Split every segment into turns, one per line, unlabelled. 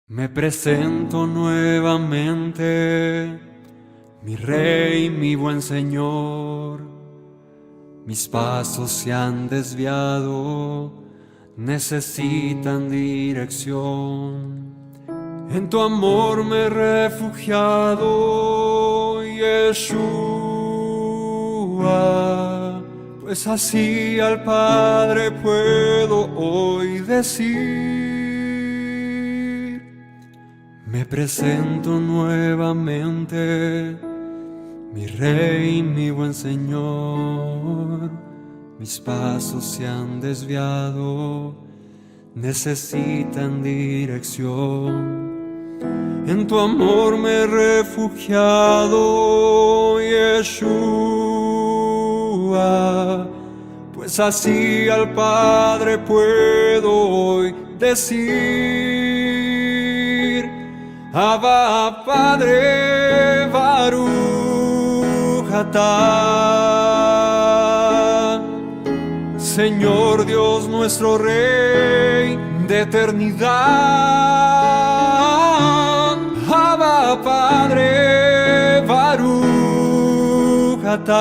Me presento nuevamente, mi Rey, mi buen Señor. Mis pasos se han desviado, necesitan dirección. En tu amor me he refugiado, Yeshua, pues así al Padre puedo hoy decir. Me presento nuevamente, mi Rey, mi buen Señor. Mis pasos se han desviado, necesitan dirección. En tu amor me he refugiado, Yeshua, pues así al Padre puedo hoy decir: Abba, Padre, Baruch atah. Señor Dios nuestro Rey de eternidad. Abba, Padre, Baruch atah.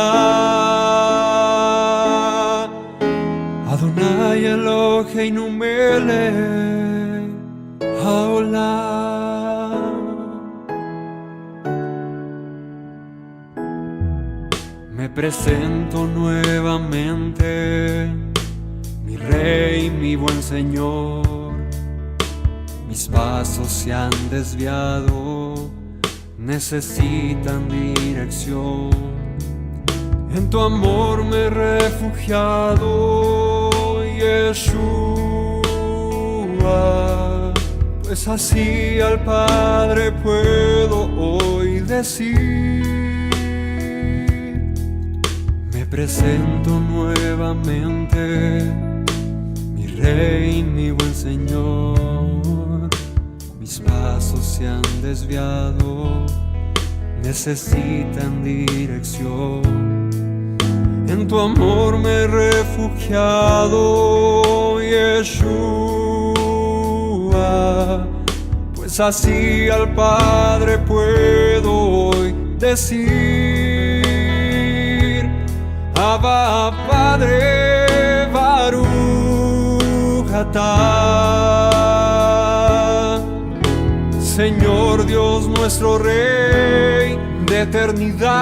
Adonai Eloheinu melech haolam. Me presento nuevamente, mi Rey, mi buen Señor. Mis pasos se han desviado, necesitan dirección. En tu amor me he refugiado, Yeshua, pues así al Padre puedo hoy decir. Me presento nuevamente, mi Rey, mi buen Señor. Mis pasos se han desviado, necesitan dirección. En tu amor me he refugiado, Yeshua, pues así al Padre puedo hoy decir: Abba, Padre, Baruch atah. Señor Dios nuestro Rey de eternidad.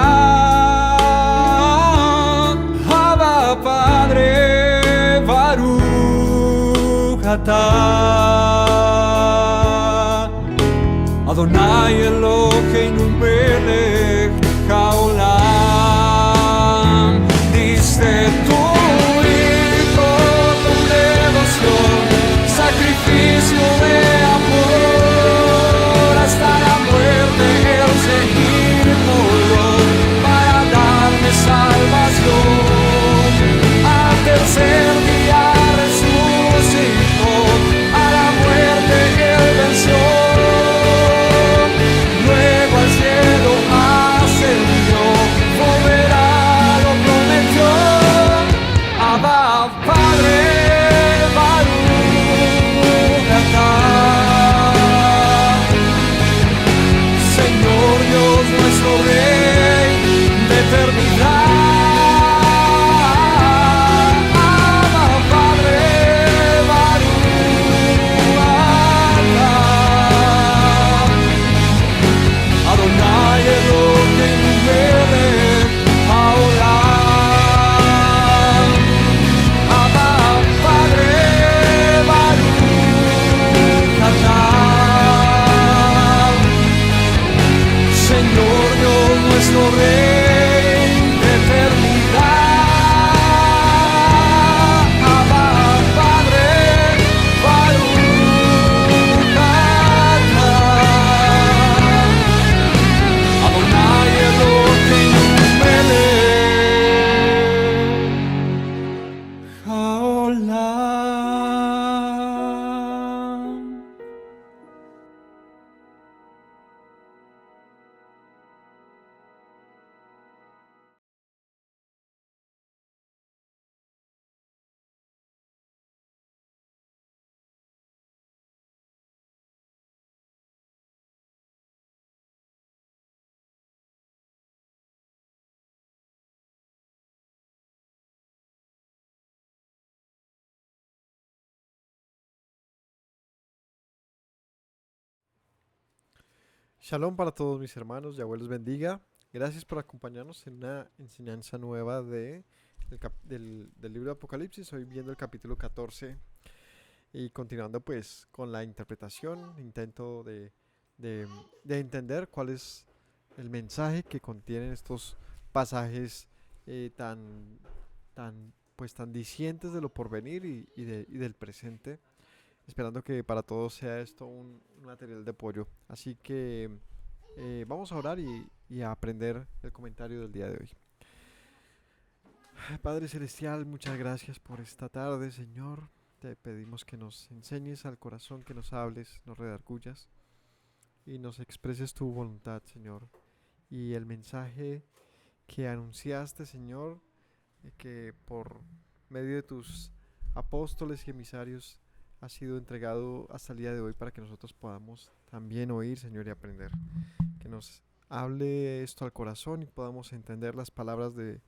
Abba, Padre, Baruch atah. Adonai Eloheinu melech haolam. Diste tu hijo con devoción, sacrificio de amor, hasta la muerte Él se inmoló para darme salvación. Al tercer día resucitó, a la muerte Él venció. Luego al cielo ascendió, volverá, lo prometió. Abba, Padre, Baruch atah. Señor Dios nuestro Rey de eternidad. Abba, Padre, Baruch atah. Adonai Eloheinu melech haolam. Abba, Padre, Baruch atah. Señor Dios nuestro Rey de eternidad. Abba, Padre, Baruch atah. Adonai Eloheinu melech haolam.
Shalom para todos mis hermanos, Yahweh los bendiga. Gracias por acompañarnos en una enseñanza nueva del libro de Apocalipsis. Hoy viendo el capítulo 14 y continuando pues con la interpretación, intento de- de entender cuál es el mensaje que contienen estos pasajes tan dicientes de lo porvenir y del presente, esperando que para todos sea esto un material de apoyo. Así que vamos a orar y a aprender el comentario del día de hoy. Padre Celestial, muchas gracias por esta tarde, Señor. Te pedimos que nos enseñes al corazón, que nos hables, nos redargullas y nos expreses tu voluntad, Señor. Y el mensaje que anunciaste, Señor, que por medio de tus apóstoles y emisarios ha sido entregado hasta el día de hoy para que nosotros podamos también oír, Señor, y aprender. Que nos hable esto al corazón y podamos entender las palabras de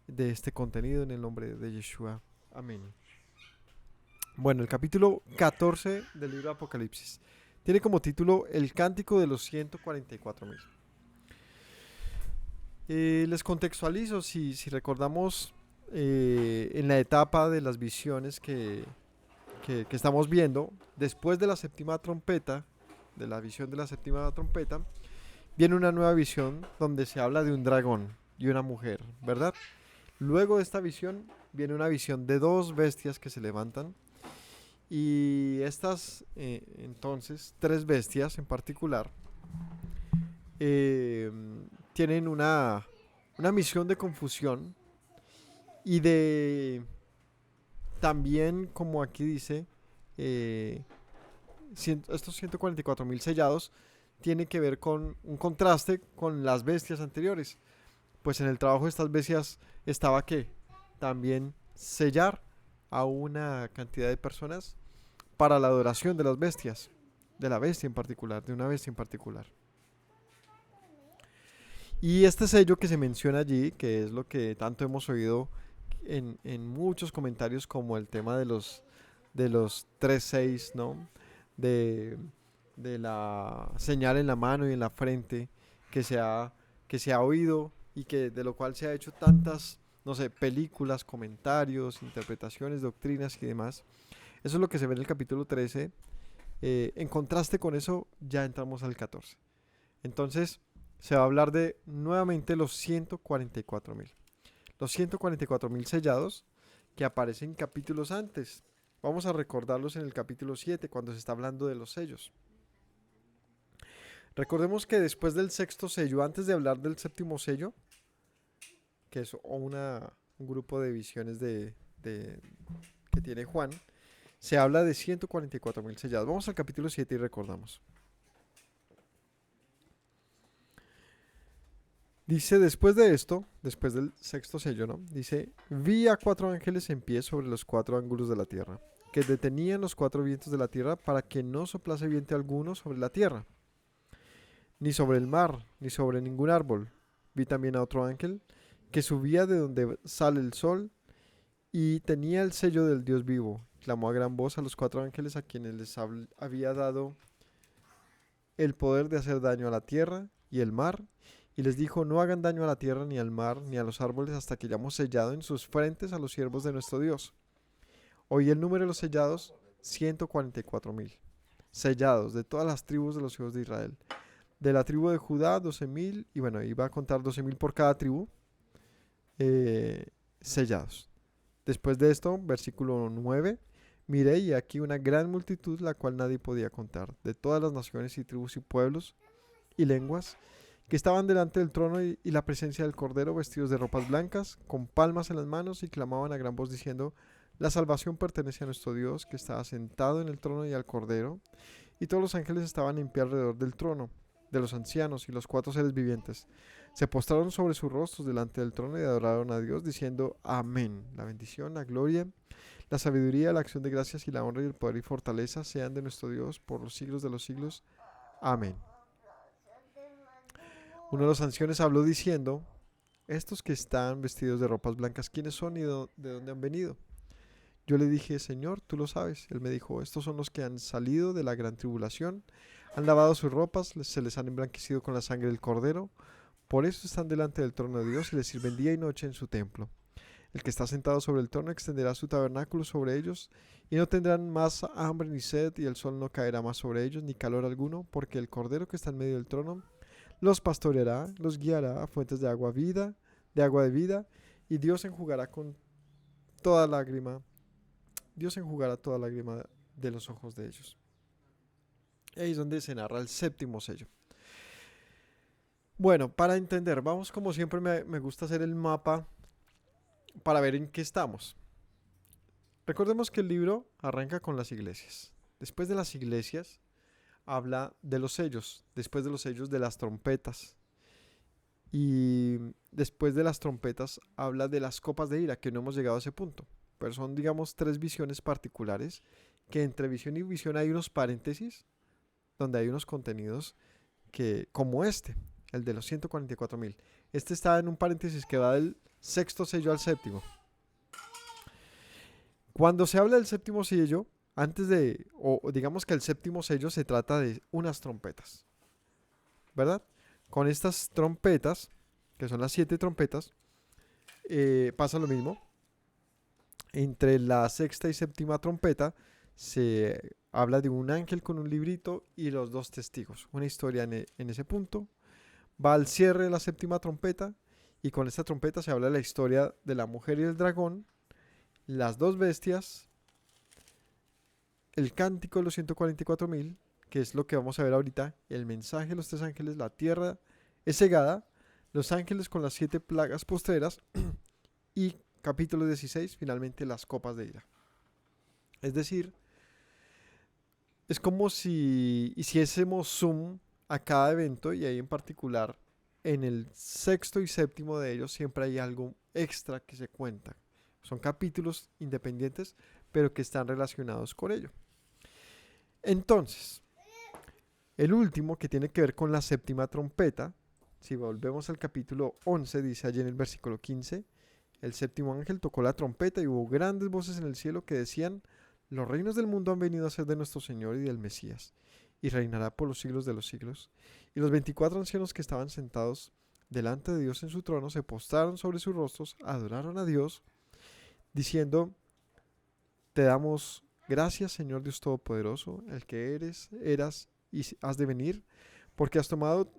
este contenido en el nombre de Yeshua. Amén. Bueno, el capítulo 14 del libro de Apocalipsis tiene como título El Cántico de los 144,000. Les contextualizo, si recordamos en la etapa de las visiones que estamos viendo, después de la séptima trompeta, de la visión de la séptima trompeta, viene una nueva visión donde se habla de un dragón y una mujer, ¿verdad? Luego de esta visión viene una visión de dos bestias que se levantan y estas entonces, tres bestias en particular, eh, tienen una misión de confusión y de también, como aquí dice, eh, estos 144,000 sellados tiene que ver con un contraste con las bestias anteriores. Pues en el trabajo de estas bestias estaba que también sellar a una cantidad de personas para la adoración de las bestias, de la bestia en particular, de una bestia en particular. Y este sello que se menciona allí, que es lo que tanto hemos oído en muchos comentarios, como el tema de los 3 6, ¿no? De, de la señal en la mano y en la frente que se ha oído y que de lo cual se ha hecho tantas, no sé, películas, comentarios, interpretaciones, doctrinas y demás. Eso es lo que se ve en el capítulo 13. En contraste con eso, ya entramos al 14. Entonces, se va a hablar de nuevamente los 144,000. Los 144,000 sellados que aparecen capítulos antes. Vamos a recordarlos en el capítulo 7, cuando se está hablando de los sellos. Recordemos que después del sexto sello, antes de hablar del séptimo sello, que es un grupo de visiones que tiene Juan, se habla de 144,000 sellados. Vamos al capítulo 7 y recordamos. Dice, después de esto, después del sexto sello, ¿no? Dice, vi a 4 ángeles en pie sobre los 4 ángulos de la tierra, que detenían los 4 vientos de la tierra para que no soplase viento alguno sobre la tierra, ni sobre el mar, ni sobre ningún árbol. Vi también a otro ángel que subía de donde sale el sol y tenía el sello del Dios vivo. Clamó a gran voz a los 4 ángeles a quienes les había dado el poder de hacer daño a la tierra y el mar, y les dijo, no hagan daño a la tierra, ni al mar, ni a los árboles, hasta que hayamos sellado en sus frentes a los siervos de nuestro Dios. Oí el número de los sellados, 144,000. Sellados de todas las tribus de los hijos de Israel. De la tribu de Judá, 12,000, y bueno, iba a contar 12,000 por cada tribu, sellados. Después de esto, versículo 9, miré y aquí una gran multitud, la cual nadie podía contar, de todas las naciones y tribus y pueblos y lenguas, que estaban delante del trono y la presencia del Cordero, vestidos de ropas blancas, con palmas en las manos, y clamaban a gran voz diciendo, la salvación pertenece a nuestro Dios, que estaba sentado en el trono, y al Cordero. Y todos los ángeles estaban en pie alrededor del trono, de los ancianos y los 4 seres vivientes. Se postraron sobre sus rostros delante del trono y adoraron a Dios, diciendo, amén. La bendición, la gloria, la sabiduría, la acción de gracias y la honra y el poder y fortaleza sean de nuestro Dios por los siglos de los siglos. Amén. Uno de los ancianos habló diciendo, estos que están vestidos de ropas blancas, ¿quiénes son y de dónde han venido? Yo le dije, Señor, tú lo sabes. Él me dijo, estos son los que han salido de la gran tribulación, Han lavado sus ropas, se les han emblanquecido con la sangre del cordero. Por eso están delante del trono de Dios y les sirven día y noche en su templo. El que está sentado sobre el trono extenderá su tabernáculo sobre ellos, y no tendrán más hambre ni sed, y el sol no caerá más sobre ellos, ni calor alguno, porque el cordero que está en medio del trono los pastoreará, los guiará a fuentes de agua de vida, y toda lágrima, Dios enjugará toda lágrima de los ojos de ellos. Y ahí es donde se narra el séptimo sello. Bueno, para entender, vamos como siempre me gusta hacer el mapa para ver en qué estamos. Recordemos que el libro arranca con las iglesias. Después de las iglesias habla de los sellos, después de los sellos de las trompetas. Y después de las trompetas habla de las copas de ira, que no hemos llegado a ese punto. Pero son, digamos, tres visiones particulares, que entre visión y visión hay unos paréntesis, donde hay unos contenidos que, como el de los 144.000. Este está en un paréntesis que va del sexto sello al séptimo. Cuando se habla del séptimo sello, digamos que el séptimo sello se trata de unas trompetas, ¿verdad? Con estas trompetas, que son las 7 trompetas, pasa lo mismo. Entre la sexta y séptima trompeta se habla de un ángel con un librito y los 2 testigos. Una historia en ese punto. Va al cierre de la séptima trompeta, y con esta trompeta se habla de la historia de la mujer y el dragón, las 2 bestias, el cántico de los 144.000, que es lo que vamos a ver ahorita, el mensaje de los 3 ángeles, la tierra es cegada, los ángeles con las 7 plagas postreras y capítulo 16, finalmente las copas de ira. Es decir, es como si hiciésemos zoom a cada evento, y ahí en particular en el sexto y séptimo de ellos siempre hay algo extra que se cuenta. Son capítulos independientes, pero que están relacionados con ello. Entonces, el último, que tiene que ver con la séptima trompeta, si volvemos al capítulo 11, dice allí en el versículo 15, el séptimo ángel tocó la trompeta y hubo grandes voces en el cielo que decían: los reinos del mundo han venido a ser de nuestro Señor y del Mesías, y reinará por los siglos de los siglos. Y los 24 ancianos que estaban sentados delante de Dios en su trono se postraron sobre sus rostros, adoraron a Dios, diciendo: te damos gracias, Señor Dios Todopoderoso, el que eras y has de venir, porque has tomado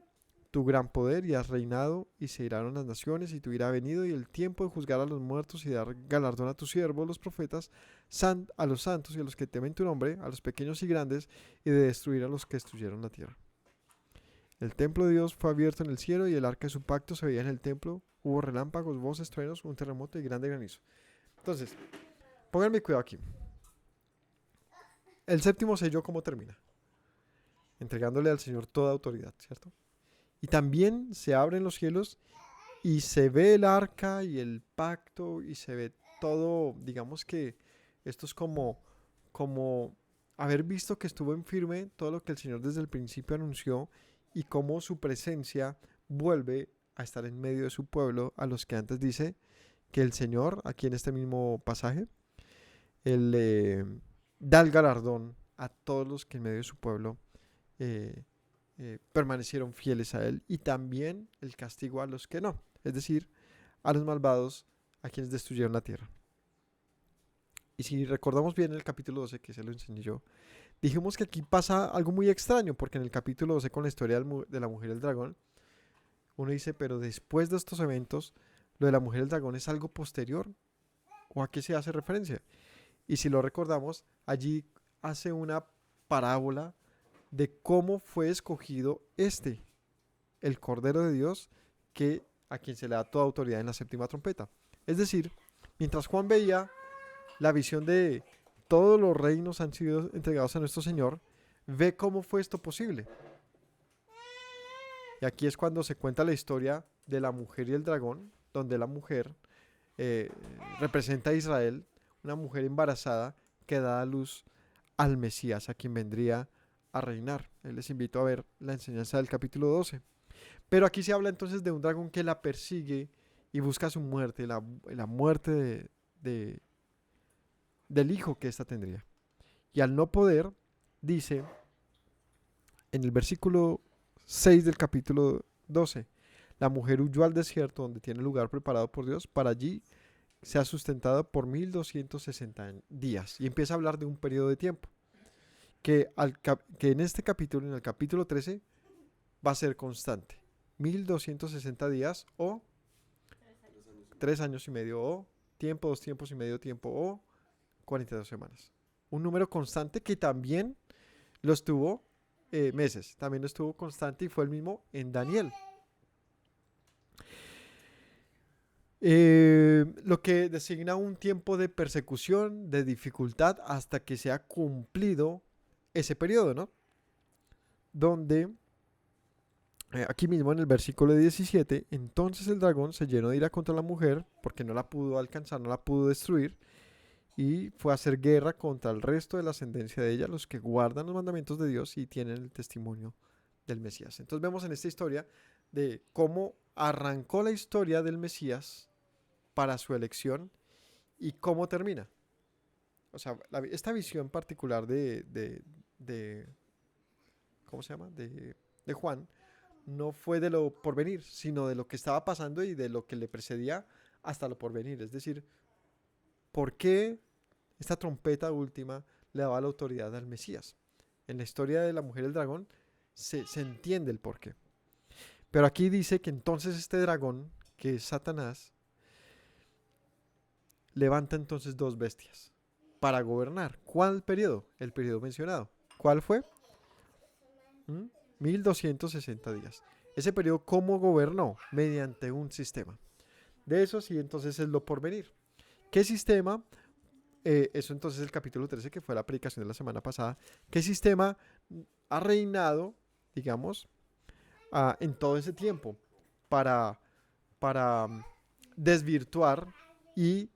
tu gran poder y has reinado, y se irán las naciones, y tu ira ha venido, y el tiempo de juzgar a los muertos y dar galardón a tus siervos, los profetas, a los santos y a los que temen tu nombre, a los pequeños y grandes, y de destruir a los que destruyeron la tierra. El templo de Dios fue abierto en el cielo, y el arca de su pacto se veía en el templo. Hubo relámpagos, voces, truenos, un terremoto y grande granizo. Entonces, pónganme cuidado aquí. El séptimo sello, ¿cómo termina? Entregándole al Señor toda autoridad, ¿cierto? Y también se abren los cielos y se ve el arca y el pacto y se ve todo. Digamos que esto es como haber visto que estuvo en firme todo lo que el Señor desde el principio anunció, y cómo su presencia vuelve a estar en medio de su pueblo, a los que antes dice que el Señor, aquí en este mismo pasaje, Él da el galardón a todos los que en medio de su pueblo permanecieron fieles a Él, y también el castigo a los que no, es decir, a los malvados, a quienes destruyeron la tierra. Y si recordamos bien el capítulo 12, que se lo enseñé yo, dijimos que aquí pasa algo muy extraño, porque en el capítulo 12, con la historia de la mujer y el dragón, uno dice: pero después de estos eventos, lo de la mujer y el dragón es algo posterior, ¿o a qué se hace referencia? Y si lo recordamos, allí hace una parábola de cómo fue escogido el Cordero de Dios, a quien se le da toda autoridad en la séptima trompeta. Es decir, mientras Juan veía la visión de todos los reinos han sido entregados a nuestro Señor, ve cómo fue esto posible. Y aquí es cuando se cuenta la historia de la mujer y el dragón, donde la mujer representa a Israel, una mujer embarazada que da a luz al Mesías, a quien vendría a reinar. Les invito a ver la enseñanza del capítulo 12. Pero aquí se habla entonces de un dragón que la persigue y busca su muerte, la muerte del hijo que ésta tendría. Y al no poder, dice en el versículo 6 del capítulo 12, la mujer huyó al desierto donde tiene lugar preparado por Dios para allí se ha sustentado por 1260 días. Y empieza a hablar de un periodo de tiempo que en este capítulo, en el capítulo 13, va a ser constante. 1260 días o 3 años y medio o tiempo, 2 tiempos y medio tiempo o 42 semanas. Un número constante que también lo estuvo meses, también lo estuvo constante y fue el mismo en Daniel. Lo que designa un tiempo de persecución, de dificultad, hasta que se ha cumplido ese periodo, ¿no? Donde, aquí mismo en el versículo 17, entonces el dragón se llenó de ira contra la mujer, porque no la pudo alcanzar, no la pudo destruir, y fue a hacer guerra contra el resto de la ascendencia de ella, los que guardan los mandamientos de Dios y tienen el testimonio del Mesías. Entonces vemos en esta historia de cómo arrancó la historia del Mesías para su elección y cómo termina. O sea, esta visión particular de ¿cómo se llama? De Juan, no fue de lo porvenir, sino de lo que estaba pasando y de lo que le precedía hasta lo porvenir. Es decir, ¿por qué esta trompeta última le daba la autoridad al Mesías? En la historia de la mujer y el dragón se entiende el porqué. Pero aquí dice que entonces este dragón, que es Satanás, levanta entonces 2 bestias para gobernar. ¿Cuál periodo? El periodo mencionado. ¿Cuál fue? 1260 días. Ese periodo, ¿cómo gobernó? Mediante un sistema. De eso sí, entonces es lo porvenir. ¿Qué sistema? Eso entonces es el capítulo 13, que fue la predicación de la semana pasada. ¿Qué sistema ha reinado, digamos, en todo ese tiempo para desvirtuar y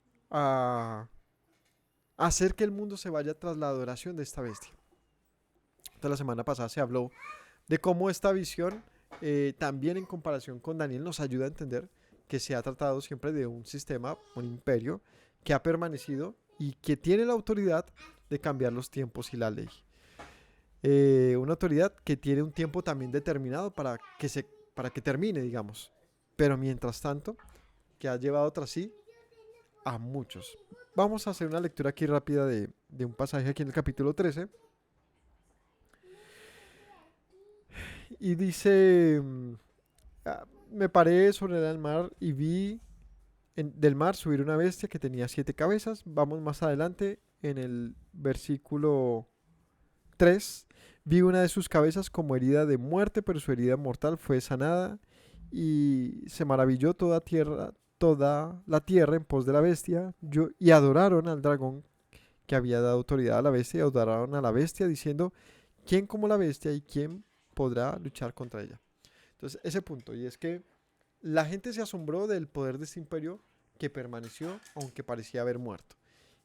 hacer que el mundo se vaya tras la adoración de esta bestia? Entonces la semana pasada se habló de cómo esta visión, también en comparación con Daniel, nos ayuda a entender que se ha tratado siempre de un sistema, un imperio, que ha permanecido y que tiene la autoridad de cambiar los tiempos y la ley. Una autoridad que tiene un tiempo también determinado para que termine, digamos. Pero mientras tanto, que ha llevado tras sí a muchos. Vamos a hacer una lectura aquí rápida de un pasaje aquí en el capítulo 13. Y dice, me paré sobre el mar y vi del mar subir una bestia que tenía 7 cabezas. Vamos más adelante en el versículo 3. Vi una de sus cabezas como herida de muerte, pero su herida mortal fue sanada y se maravilló toda la tierra en pos de la bestia, y adoraron al dragón que había dado autoridad a la bestia, y adoraron a la bestia diciendo, ¿quién como la bestia y quién podrá luchar contra ella? Entonces, ese punto, y es que la gente se asombró del poder de este imperio que permaneció aunque parecía haber muerto.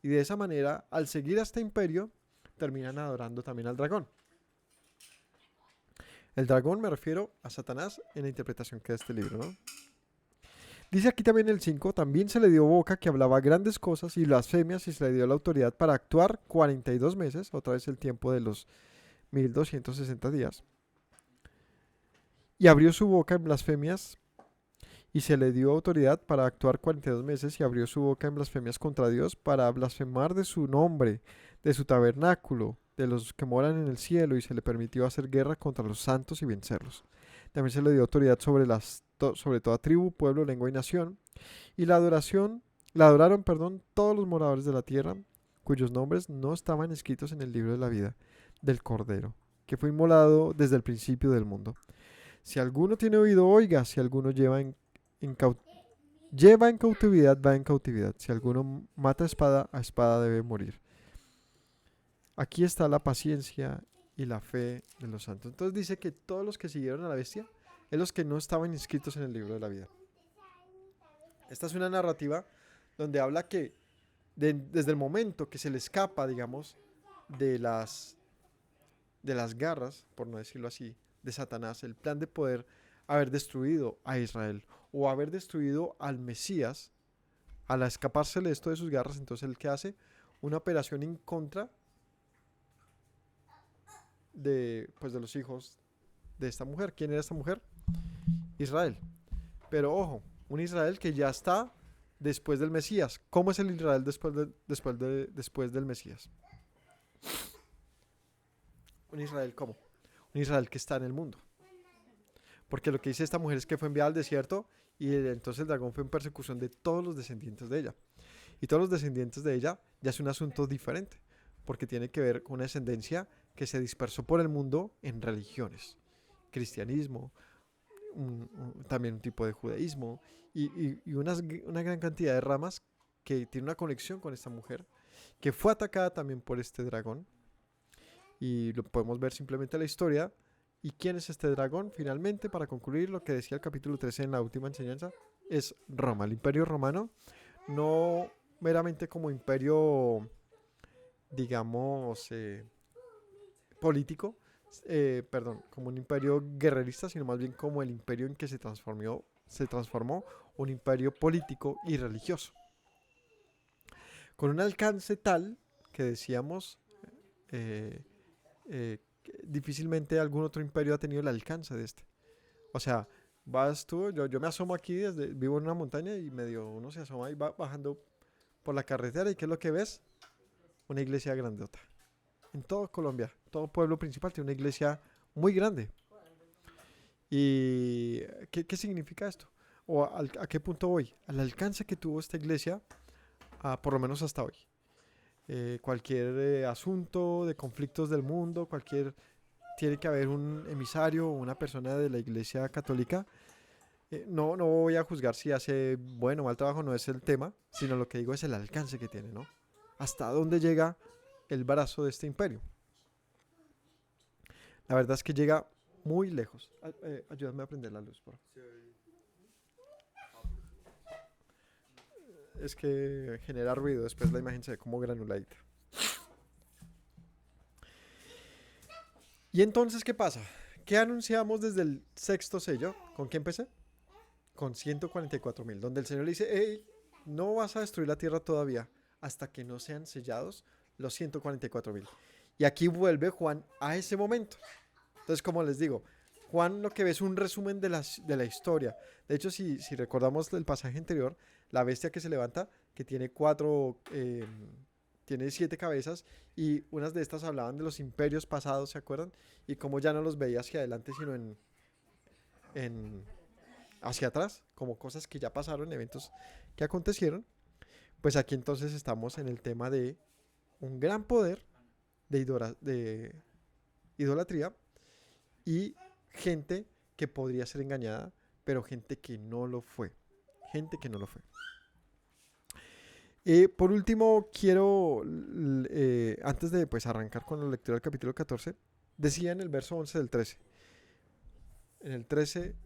Y de esa manera, al seguir a este imperio, terminan adorando también al dragón. El dragón me refiero a Satanás en la interpretación que da este libro, ¿no? Dice aquí también el 5, también se le dio boca que hablaba grandes cosas y blasfemias y se le dio la autoridad para actuar 42 meses, otra vez el tiempo de los 1260 días. Y abrió su boca en blasfemias y se le dio autoridad para actuar 42 meses y abrió su boca en blasfemias contra Dios para blasfemar de su nombre, de su tabernáculo, de los que moran en el cielo, y se le permitió hacer guerra contra los santos y vencerlos. También se le dio autoridad sobre toda tribu, pueblo, lengua y nación. Y la adoraron, todos los moradores de la tierra, cuyos nombres no estaban escritos en el libro de la vida del Cordero, que fue inmolado desde el principio del mundo. Si alguno tiene oído, oiga. Si alguno lleva en cautividad, va en cautividad. Si alguno mata a espada debe morir. Aquí está la paciencia y la fe de los santos. Entonces dice que todos los que siguieron a la bestia, es los que no estaban inscritos en el libro de la vida. Esta es una narrativa donde habla que desde el momento que se le escapa, digamos, de las garras, por no decirlo así, de Satanás, el plan de poder haber destruido a Israel o haber destruido al Mesías, al escapársele esto de sus garras, entonces el que hace una operación en contra de los hijos de esta mujer. ¿Quién era esta mujer? Israel. Pero ojo, un Israel que ya está después del Mesías. ¿Cómo es el Israel después del Mesías? Un Israel, ¿cómo? Un Israel que está en el mundo. Porque lo que dice esta mujer es que fue enviada al desierto y entonces el dragón fue en persecución de todos los descendientes de ella. Y todos los descendientes de ella ya es un asunto diferente, porque tiene que ver con una descendencia que se dispersó por el mundo en religiones. Cristianismo, también un tipo de judaísmo y una gran cantidad de ramas que tiene una conexión con esta mujer, que fue atacada también por este dragón. Y lo podemos ver simplemente en la historia. ¿Y quién es este dragón? Finalmente, para concluir, lo que decía el capítulo 13 en la última enseñanza, es Roma, el imperio romano, no meramente como imperio, digamos, político, como un imperio guerrerista, sino más bien como el imperio en que se transformó un imperio político y religioso. Con un alcance tal que decíamos, difícilmente algún otro imperio ha tenido el alcance de este. O sea, vas tú, yo me asomo aquí, vivo en una montaña y medio uno se asoma y va bajando por la carretera y ¿qué es lo que ves? Una iglesia grandota. En todo Colombia, todo pueblo principal tiene una iglesia muy grande. ¿Y qué significa esto? ¿O a qué punto voy? Al alcance que tuvo esta iglesia, por lo menos hasta hoy. Cualquier asunto de conflictos del mundo, tiene que haber un emisario o una persona de la iglesia católica. No voy a juzgar si hace bueno o mal trabajo, no es el tema, sino lo que digo es el alcance que tiene, ¿no? Hasta dónde llega el brazo de este imperio. La verdad es que llega muy lejos. Ayúdame a prender la luz, por favor. Es que genera ruido, después la imagen se ve como granuladita. Y entonces, ¿qué pasa? ¿Qué anunciamos desde el sexto sello? ¿Con qué empecé? Con 144,000, donde el Señor le dice, hey, no vas a destruir la tierra todavía hasta que no sean sellados los 144,000. Y aquí vuelve Juan a ese momento. Entonces, como les digo, Juan lo que ve es un resumen de la historia. De hecho, si recordamos el pasaje anterior, la bestia que se levanta, que tiene tiene 7 cabezas, y unas de estas hablaban de los imperios pasados, ¿se acuerdan? Y como ya no los veía hacia adelante, sino hacia atrás, como cosas que ya pasaron, eventos que acontecieron. Pues aquí entonces estamos en el tema de un gran poder de idolatría y gente que podría ser engañada, pero gente que no lo fue. Gente que no lo fue. Por último, quiero, antes de pues, arrancar con la lectura del capítulo 14, decía en el verso 11 del 13. En el 13,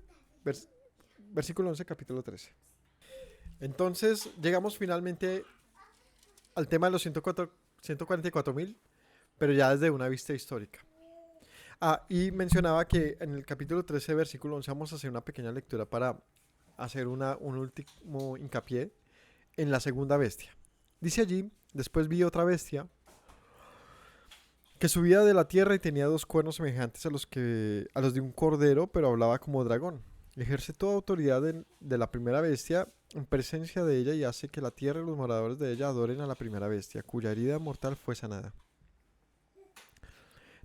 versículo 11, capítulo 13. Entonces, llegamos finalmente al tema de los 144,000, pero ya desde una vista histórica. Y mencionaba que en el capítulo 13, versículo 11, vamos a hacer una pequeña lectura para hacer un último hincapié en la segunda bestia. Dice allí, después vi otra bestia que subía de la tierra y tenía 2 cuernos semejantes a los de un cordero, pero hablaba como dragón. Ejerce toda autoridad de la primera bestia en presencia de ella y hace que la tierra y los moradores de ella adoren a la primera bestia, cuya herida mortal fue sanada.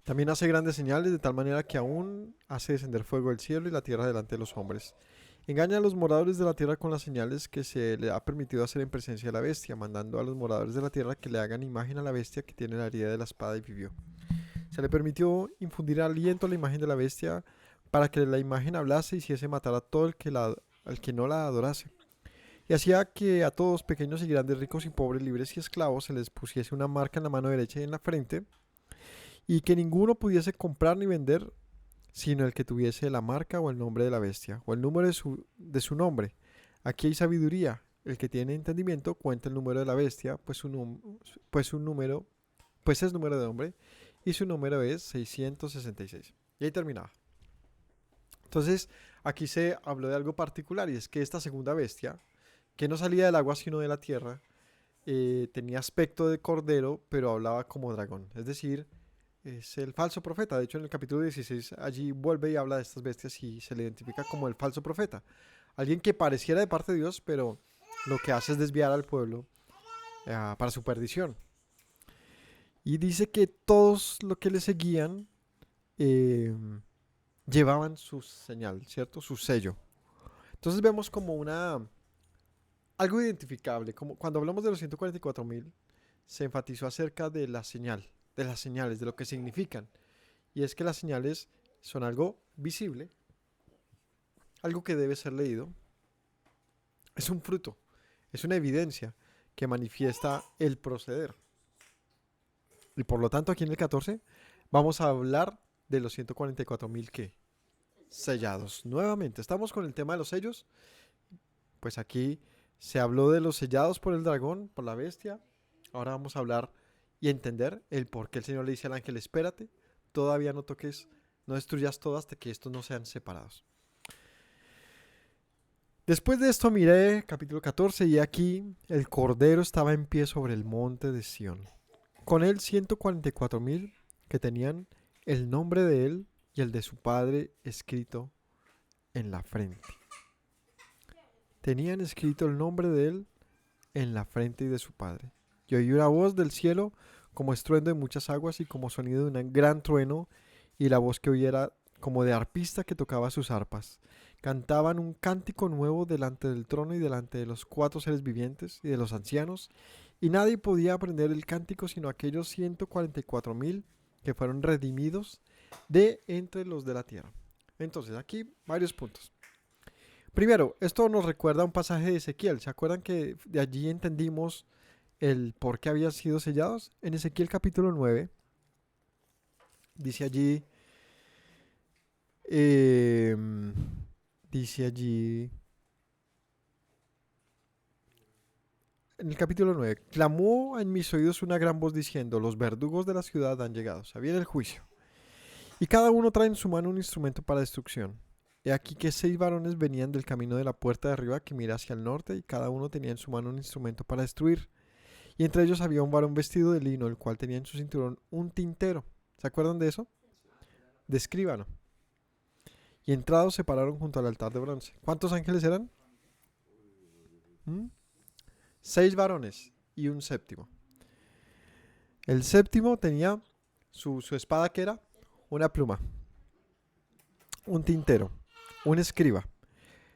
También hace grandes señales de tal manera que aún hace descender fuego del cielo y la tierra delante de los hombres. Engaña a los moradores de la tierra con las señales que se le ha permitido hacer en presencia de la bestia, mandando a los moradores de la tierra que le hagan imagen a la bestia que tiene la herida de la espada y vivió. Se le permitió infundir aliento a la imagen de la bestia para que la imagen hablase y hiciese matar a todo al que no la adorase. Y hacía que a todos, pequeños y grandes, ricos y pobres, libres y esclavos, se les pusiese una marca en la mano derecha y en la frente, y que ninguno pudiese comprar ni vender sino el que tuviese la marca o el nombre de la bestia, o el número de su nombre. Aquí hay sabiduría. El que tiene entendimiento cuenta el número de la bestia, pues es número de hombre, y su número es 666. Y ahí terminaba. Entonces, aquí se habló de algo particular, y es que esta segunda bestia, que no salía del agua sino de la tierra, tenía aspecto de cordero, pero hablaba como dragón. Es decir, es el falso profeta. De hecho, en el capítulo 16 allí vuelve y habla de estas bestias y se le identifica como el falso profeta. Alguien que pareciera de parte de Dios, pero lo que hace es desviar al pueblo para su perdición. Y dice que todos los que le seguían eh, llevaban su señal, ¿cierto? Su sello. Entonces vemos como algo identificable. Como cuando hablamos de los 144.000, se enfatizó acerca de la señal, de las señales, de lo que significan. Y es que las señales son algo visible, algo que debe ser leído. Es un fruto, es una evidencia que manifiesta el proceder. Y por lo tanto, aquí en el 14 vamos a hablar de los 144.000 que sellados. Nuevamente, estamos con el tema de los sellos. Pues aquí se habló de los sellados por el dragón, por la bestia. Ahora vamos a hablar y entender el por qué el Señor le dice al ángel: espérate, todavía no toques, no destruyas todo hasta que estos no sean separados. Después de esto miré capítulo 14 y aquí el Cordero estaba en pie sobre el monte de Sión. Con él 144.000 que tenían el nombre de él y el de su padre escrito en la frente. Tenían escrito el nombre de él en la frente y de su padre. Y oí una voz del cielo como estruendo de muchas aguas y como sonido de un gran trueno, y la voz que oí era como de arpista que tocaba sus arpas. Cantaban un cántico nuevo delante del trono y delante de los 4 seres vivientes y de los ancianos, y nadie podía aprender el cántico sino aquellos 144.000 que fueron redimidos de entre los de la tierra. Entonces, aquí varios puntos. Primero, esto nos recuerda a un pasaje de Ezequiel. ¿Se acuerdan que de allí entendimos el por qué habían sido sellados? En Ezequiel capítulo 9, dice allí, eh, dice allí, en el capítulo 9, clamó en mis oídos una gran voz diciendo: los verdugos de la ciudad han llegado, o sea, viene el juicio. Y cada uno trae en su mano un instrumento para destrucción. He aquí que 6 varones venían del camino de la puerta de arriba que mira hacia el norte, y cada uno tenía en su mano un instrumento para destruir. Y entre ellos había un varón vestido de lino, el cual tenía en su cinturón un tintero. ¿Se acuerdan de eso? De escribano. Y entrados se pararon junto al altar de bronce. ¿Cuántos ángeles eran? 6 varones y un séptimo. El séptimo tenía su espada, que era una pluma, un tintero, un escriba.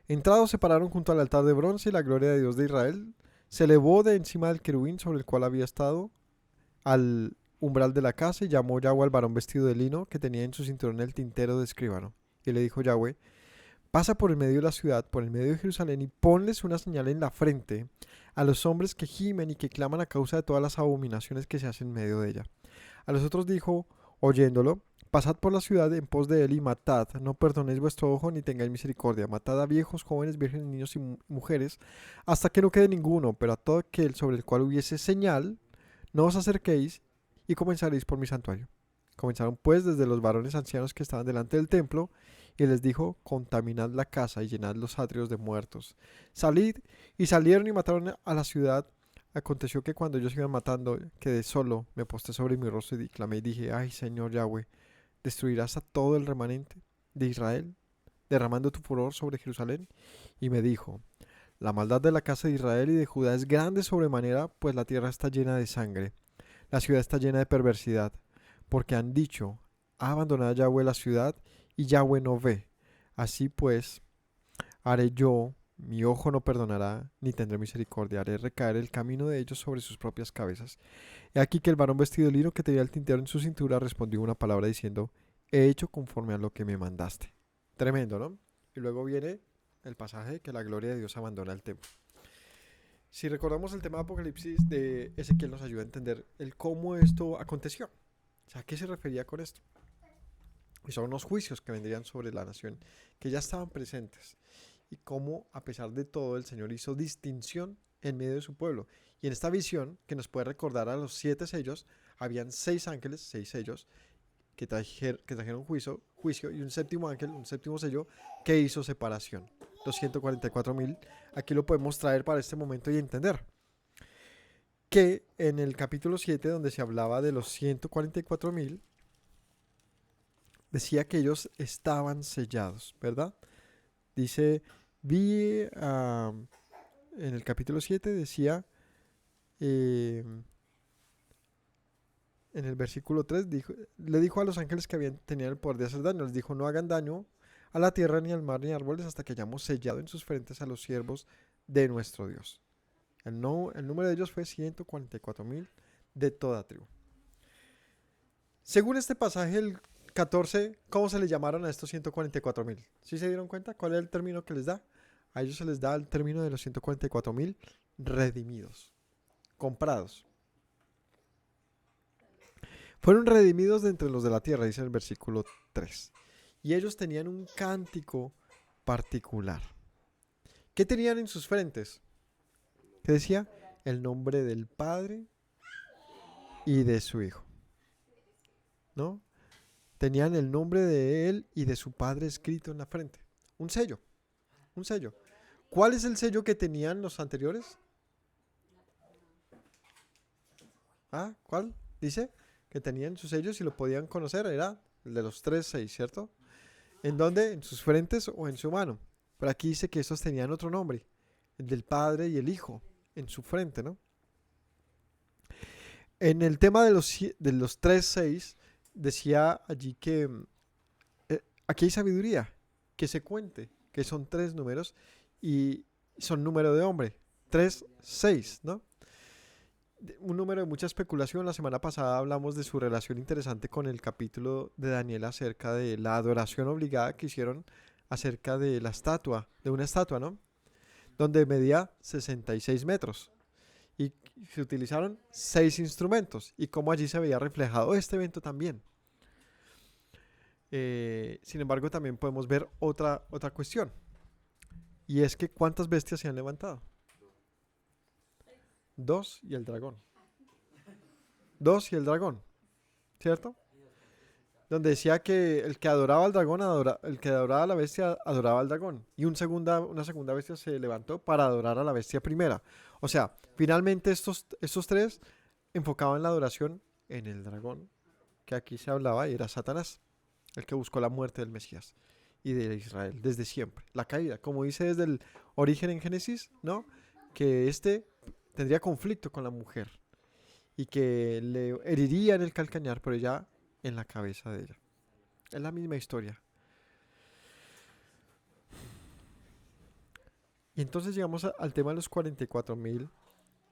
Entrados se pararon junto al altar de bronce, y la gloria de Dios de Israel se elevó de encima del querubín sobre el cual había estado al umbral de la casa, y llamó Yahweh al varón vestido de lino que tenía en su cinturón el tintero de escribano. Y le dijo Yahweh: pasa por el medio de la ciudad, por el medio de Jerusalén, y ponles una señal en la frente a los hombres que gimen y que claman a causa de todas las abominaciones que se hacen en medio de ella. A los otros dijo, oyéndolo: pasad por la ciudad en pos de él y matad, no perdonéis vuestro ojo ni tengáis misericordia. Matad a viejos, jóvenes, vírgenes, niños y mujeres, hasta que no quede ninguno, pero a todo aquel sobre el cual hubiese señal, no os acerquéis, y comenzaréis por mi santuario. Comenzaron pues desde los varones ancianos que estaban delante del templo, y les dijo: contaminad la casa y llenad los atrios de muertos. Salid, y salieron y mataron a la ciudad. Aconteció que cuando ellos iban matando, quedé solo, me posté sobre mi rostro y clamé y dije: ay, Señor Yahweh, ¿destruirás a todo el remanente de Israel, derramando tu furor sobre Jerusalén? Y me dijo: la maldad de la casa de Israel y de Judá es grande sobremanera, pues la tierra está llena de sangre, la ciudad está llena de perversidad, porque han dicho: ha abandonado Yahweh la ciudad, y Yahweh no ve. Así pues, haré yo, mi ojo no perdonará, ni tendré misericordia, haré recaer el camino de ellos sobre sus propias cabezas. He aquí que el varón vestido de lino que tenía el tintero en su cintura respondió una palabra diciendo: he hecho conforme a lo que me mandaste. Tremendo, ¿no? Y luego viene el pasaje que la gloria de Dios abandona el templo. Si recordamos el tema de Apocalipsis de Ezequiel, nos ayuda a entender el cómo esto aconteció. O sea, ¿a qué se refería con esto? Y son unos juicios que vendrían sobre la nación, que ya estaban presentes. Y cómo, a pesar de todo, el Señor hizo distinción en medio de su pueblo. Y en esta visión, que nos puede recordar a los 7 sellos, habían 6 ángeles, 6 sellos, que trajeron juicio, y un séptimo ángel, un séptimo sello, que hizo separación. Los 144.000, aquí lo podemos traer para este momento y entender que en el capítulo 7, donde se hablaba de los 144.000, decía que ellos estaban sellados, ¿verdad? Dice, vi en el capítulo 7 decía, eh, en el versículo 3, le dijo a los ángeles que tenían el poder de hacer daño, les dijo, no hagan daño a la tierra, ni al mar, ni a árboles, hasta que hayamos sellado en sus frentes a los siervos de nuestro Dios. El número de ellos fue 144,000 de toda tribu. Según este pasaje, el 14, ¿cómo se le llamaron a estos 144,000? ¿Sí se dieron cuenta? ¿Cuál es el término que les da? A ellos se les da el término de los 144,000 redimidos, comprados. Fueron redimidos de entre los de la tierra, dice el versículo 3. Y ellos tenían un cántico particular. ¿Qué tenían en sus frentes? ¿Qué decía? El nombre del Padre y de su Hijo. ¿No? Tenían el nombre de él y de su Padre escrito en la frente. Un sello. Un sello. ¿Cuál es el sello que tenían los anteriores? ¿Ah? ¿Cuál? Dice que tenían sus sellos y lo podían conocer. Era el de los 3-6, ¿cierto? ¿En dónde? En sus frentes o en su mano. Pero aquí dice que estos tenían otro nombre. El del Padre y el Hijo. En su frente, ¿no? En el tema de los 3-6 decía allí que aquí hay sabiduría, que se cuente, que son 3 números y son número de hombre, 3-6, ¿no? Un número de mucha especulación. La semana pasada hablamos de su relación interesante con el capítulo de Daniel acerca de la adoración obligada que hicieron acerca de la estatua, de una estatua, ¿no? Donde medía 66 metros. Y se utilizaron 6 instrumentos y cómo allí se veía reflejado este evento también. Sin embargo, también podemos ver otra cuestión, y es que ¿cuántas bestias se han levantado? 2 y el dragón. 2 y el dragón, ¿cierto? Donde decía que el que adoraba al dragón, el que adoraba a la bestia, adoraba al dragón. Y una segunda bestia se levantó para adorar a la bestia primera. O sea, finalmente estos 3 enfocaban la adoración en el dragón, que aquí se hablaba y era Satanás, el que buscó la muerte del Mesías y de Israel desde siempre. La caída, como dice desde el origen en Génesis, ¿no? Que tendría conflicto con la mujer y que le heriría en el calcañar, pero ella en la cabeza de ella. Es la misma historia. Y entonces llegamos al tema de los 44,000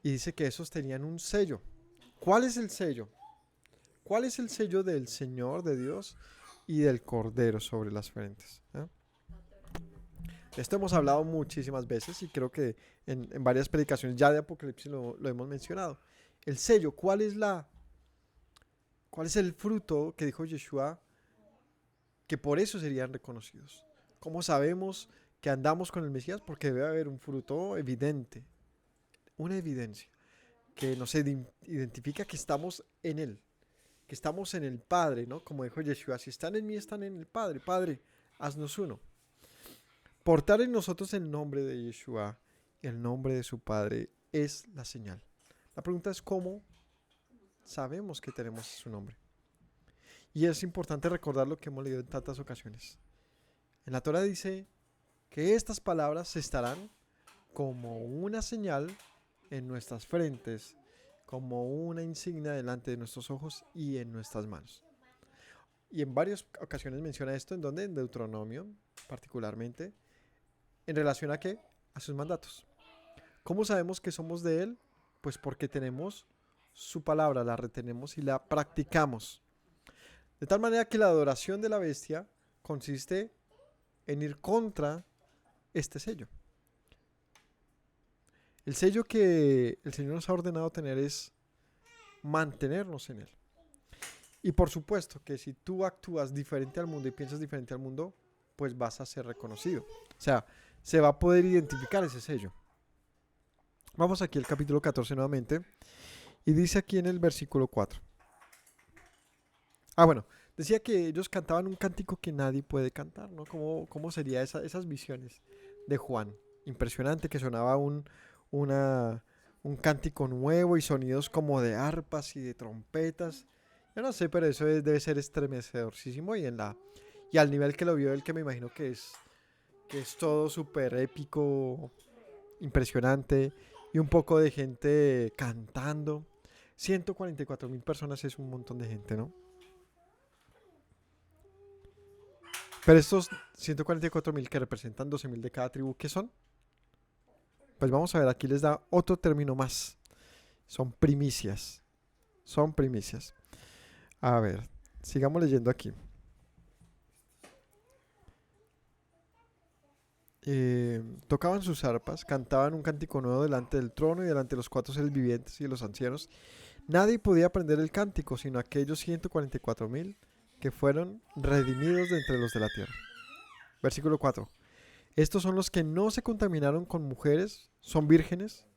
y dice que esos tenían un sello. ¿Cuál es el sello? ¿Cuál es el sello del Señor, de Dios y del Cordero sobre las frentes? Esto hemos hablado muchísimas veces y creo que en varias predicaciones ya de Apocalipsis lo hemos mencionado. El sello, ¿cuál es el fruto que dijo Yeshua que por eso serían reconocidos? ¿Cómo sabemos que andamos con el Mesías? Porque debe haber un fruto evidente, una evidencia que nos identifica que estamos en Él, que estamos en el Padre, ¿no? Como dijo Yeshua, si están en mí, están en el Padre. Padre, haznos uno. Portar en nosotros el nombre de Yeshua, el nombre de su Padre, es la señal. La pregunta es cómo sabemos que tenemos su nombre. Y es importante recordar lo que hemos leído en tantas ocasiones. En la Torah dice que estas palabras estarán como una señal en nuestras frentes, como una insignia delante de nuestros ojos y en nuestras manos. Y en varias ocasiones menciona esto, en Deuteronomio particularmente, en relación a ¿qué? A sus mandatos. ¿Cómo sabemos que somos de Él? Pues porque tenemos su palabra, la retenemos y la practicamos. De tal manera que la adoración de la bestia consiste en ir contra este sello. El sello que el Señor nos ha ordenado tener es mantenernos en Él. Y por supuesto que si tú actúas diferente al mundo y piensas diferente al mundo, pues vas a ser reconocido. O sea, se va a poder identificar ese sello. Vamos aquí al capítulo 14 nuevamente. Y dice aquí en el versículo 4. Bueno, decía que ellos cantaban un cántico que nadie puede cantar, ¿no? ¿Cómo sería esas visiones de Juan? Impresionante, que sonaba un cántico nuevo y sonidos como de arpas y de trompetas. Yo no sé, pero debe ser estremecedorcísimo y al nivel que lo vio él, que me imagino que es todo súper épico, impresionante y un poco de gente cantando. 144.000 personas es un montón de gente, ¿no? Pero estos 144.000 que representan 12.000 de cada tribu, ¿qué son? Pues vamos a ver, aquí les da otro término más. Son primicias. Son primicias. A ver, sigamos leyendo aquí. Tocaban sus arpas, cantaban un cántico nuevo delante del trono y delante de los cuatro seres vivientes y de los ancianos. Nadie podía aprender el cántico, sino aquellos 144.000 que fueron redimidos de entre los de la tierra. Versículo 4. Estos son los que no se contaminaron con mujeres, son vírgenes.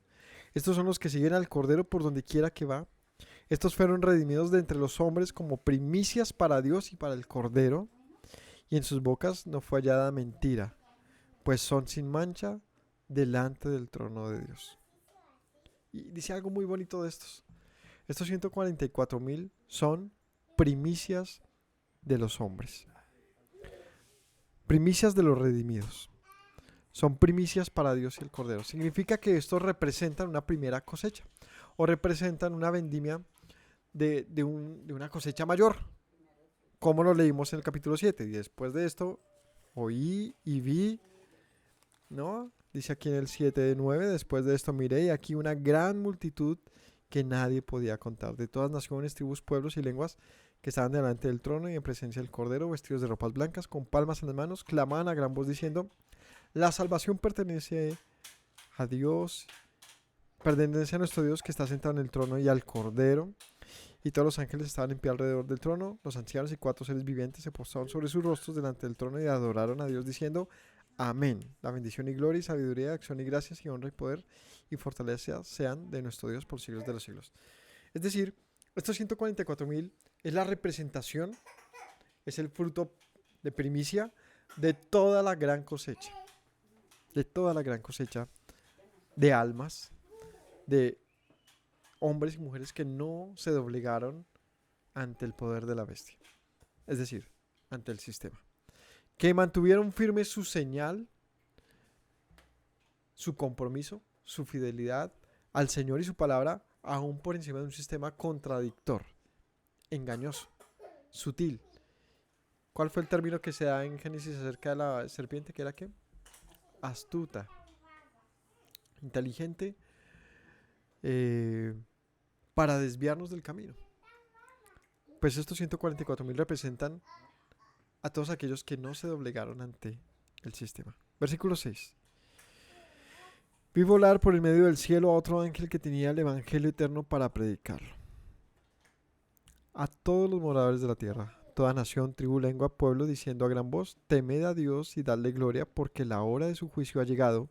Estos son los que siguen al Cordero por donde quiera que va. Estos fueron redimidos de entre los hombres como primicias para Dios y para el Cordero. Y en sus bocas no fue hallada mentira, pues son sin mancha delante del trono de Dios. Y dice algo muy bonito de estos. Estos 144.000 son primicias de los hombres. Primicias de los redimidos. Son primicias para Dios y el Cordero. Significa que estos representan una primera cosecha o representan una vendimia de una cosecha mayor, como lo leímos en el capítulo 7. Y después de esto, oí y vi, ¿no? Dice aquí en el 7:9, después de esto miré y aquí una gran multitud que nadie podía contar, de todas naciones, tribus, pueblos y lenguas, que estaban delante del trono y en presencia del Cordero, vestidos de ropas blancas, con palmas en las manos, clamaban a gran voz diciendo: la salvación pertenece a Dios, pertenece a nuestro Dios que está sentado en el trono y al Cordero. Y todos los ángeles estaban en pie alrededor del trono, los ancianos y cuatro seres vivientes se postraron sobre sus rostros delante del trono y adoraron a Dios diciendo: amén. La bendición y gloria y sabiduría, acción y gracias y honra y poder y fortaleza sean de nuestro Dios por siglos de los siglos. Es decir, estos 144.000 es la representación, es el fruto de primicia de toda la gran cosecha. De toda la gran cosecha de almas, de hombres y mujeres que no se doblegaron ante el poder de la bestia. Es decir, ante el sistema. Que mantuvieron firme su señal, su compromiso, su fidelidad al Señor y su palabra, aún por encima de un sistema contradictor, engañoso, sutil. ¿Cuál fue el término que se da en Génesis acerca de la serpiente? ¿Qué era qué? Astuta, inteligente, para desviarnos del camino. Pues estos 144.000 representan a todos aquellos que no se doblegaron ante el sistema. Versículo 6. Vi volar por el medio del cielo a otro ángel que tenía el evangelio eterno para predicarlo a todos los moradores de la tierra, toda nación, tribu, lengua, pueblo, diciendo a gran voz: temed a Dios y dadle gloria, porque la hora de su juicio ha llegado.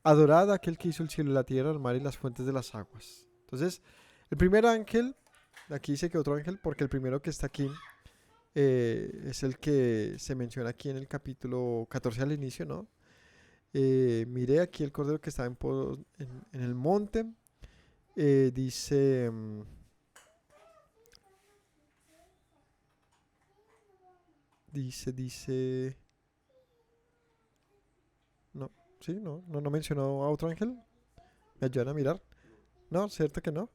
Adorad a aquel que hizo el cielo y la tierra, el mar y las fuentes de las aguas. Entonces, el primer ángel, aquí dice que otro ángel, porque el primero que está aquí es el que se menciona aquí en el capítulo 14 al inicio, ¿no? Miré aquí el cordero que estaba en el monte. Dice... dice... No, sí, no mencionó a otro ángel. ¿Me ayudan a mirar? No, cierto que no.